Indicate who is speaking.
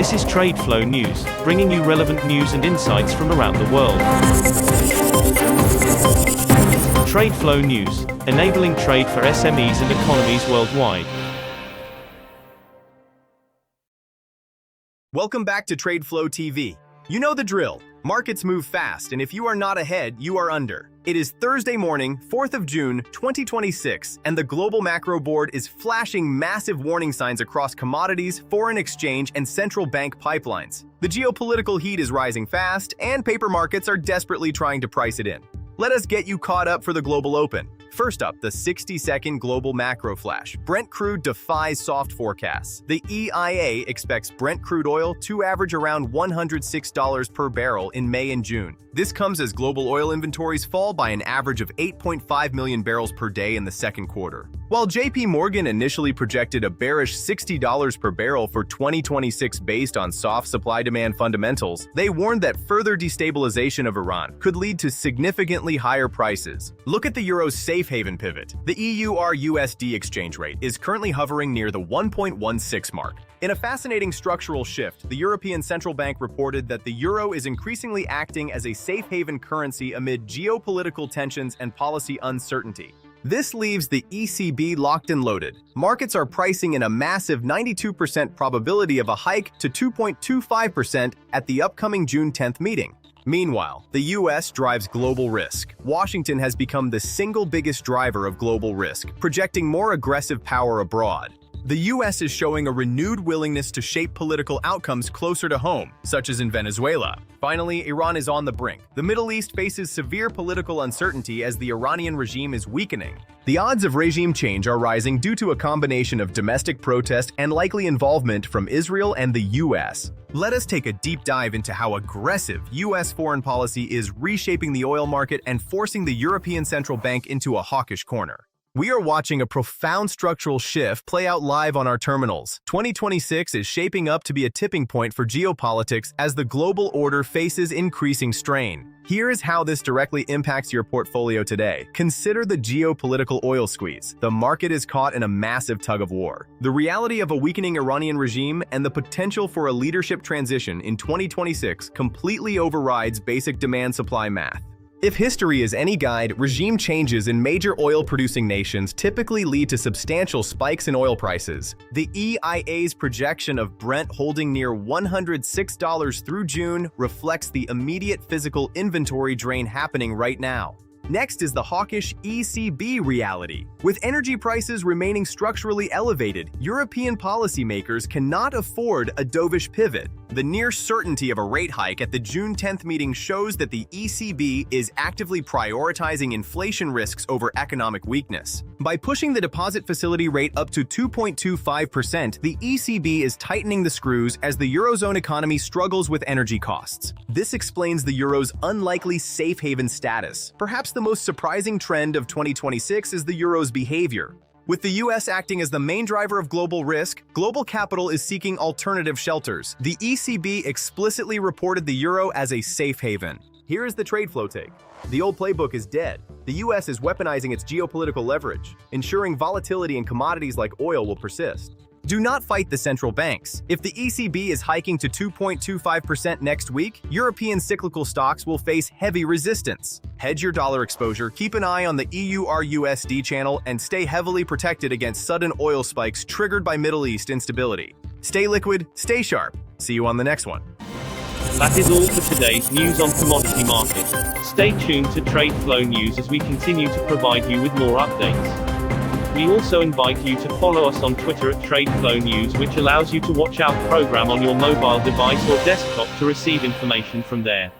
Speaker 1: This is TradeFlow News, bringing you relevant news and insights from around the world. TradeFlow News, enabling trade for SMEs and economies worldwide.
Speaker 2: Welcome back to TradeFlow TV. You know the drill. Markets move fast, and if you are not ahead, you are under. It is Thursday morning, 4th of June, 2026, and the global macro board is flashing massive warning signs across commodities, foreign exchange, and central bank pipelines. The geopolitical heat is rising fast, and paper markets are desperately trying to price it in. Let us get you caught up for the global open. First up, the 60-second global macro flash. Brent crude defies soft forecasts. The EIA expects Brent crude oil to average around $106 per barrel in May and June. This comes as global oil inventories fall by an average of 8.5 million barrels per day in the second quarter. While JP Morgan initially projected a bearish $60 per barrel for 2026 based on soft supply-demand fundamentals, they warned that further destabilization of Iran could lead to significantly higher prices. Look at the euro's safe haven pivot. The EUR-USD exchange rate is currently hovering near the 1.16 mark. In a fascinating structural shift, the European Central Bank reported that the euro is increasingly acting as a safe haven currency amid geopolitical tensions and policy uncertainty. This leaves the ECB locked and loaded. Markets are pricing in a massive 92% probability of a hike to 2.25% at the upcoming June 10th meeting. Meanwhile, the US drives global risk. Washington has become the single biggest driver of global risk, projecting more aggressive power abroad. The US is showing a renewed willingness to shape political outcomes closer to home, such as in Venezuela. Finally, Iran is on the brink. The Middle East faces severe political uncertainty as the Iranian regime is weakening. The odds of regime change are rising due to a combination of domestic protest and likely involvement from Israel and the US. Let us take a deep dive into how aggressive US foreign policy is reshaping the oil market and forcing the European Central Bank into a hawkish corner. We are watching a profound structural shift play out live on our terminals. 2026 is shaping up to be a tipping point for geopolitics as the global order faces increasing strain. Here is how this directly impacts your portfolio today. Consider the geopolitical oil squeeze. The market is caught in a massive tug of war. The reality of a weakening Iranian regime and the potential for a leadership transition in 2026 completely overrides basic demand-supply math. If history is any guide, regime changes in major oil-producing nations typically lead to substantial spikes in oil prices. The EIA's projection of Brent holding near $106 through June reflects the immediate physical inventory drain happening right now. Next is the hawkish ECB reality. With energy prices remaining structurally elevated, European policymakers cannot afford a dovish pivot. The near certainty of a rate hike at the June 10th meeting shows that the ECB is actively prioritizing inflation risks over economic weakness. By pushing the deposit facility rate up to 2.25%, the ECB is tightening the screws as the Eurozone economy struggles with energy costs. This explains the Euro's unlikely safe haven status. Perhaps the most surprising trend of 2026 is the Euro's behavior. With the US acting as the main driver of global risk, global capital is seeking alternative shelters. The ECB explicitly reported the euro as a safe haven. Here is the TradeFlow take. The old playbook is dead. The US is weaponizing its geopolitical leverage, ensuring volatility in commodities like oil will persist. Do not fight the central banks. If the ECB is hiking to 2.25% next week, European cyclical stocks will face heavy resistance. Hedge your dollar exposure, keep an eye on the EUR-USD channel, and stay heavily protected against sudden oil spikes triggered by Middle East instability. Stay liquid, stay sharp. See you on the next one.
Speaker 1: That is all for today's news on commodity markets. Stay tuned to TradeFlow News as we continue to provide you with more updates. We also invite you to follow us on Twitter at TradeFlow News, which allows you to watch our program on your mobile device or desktop to receive information from there.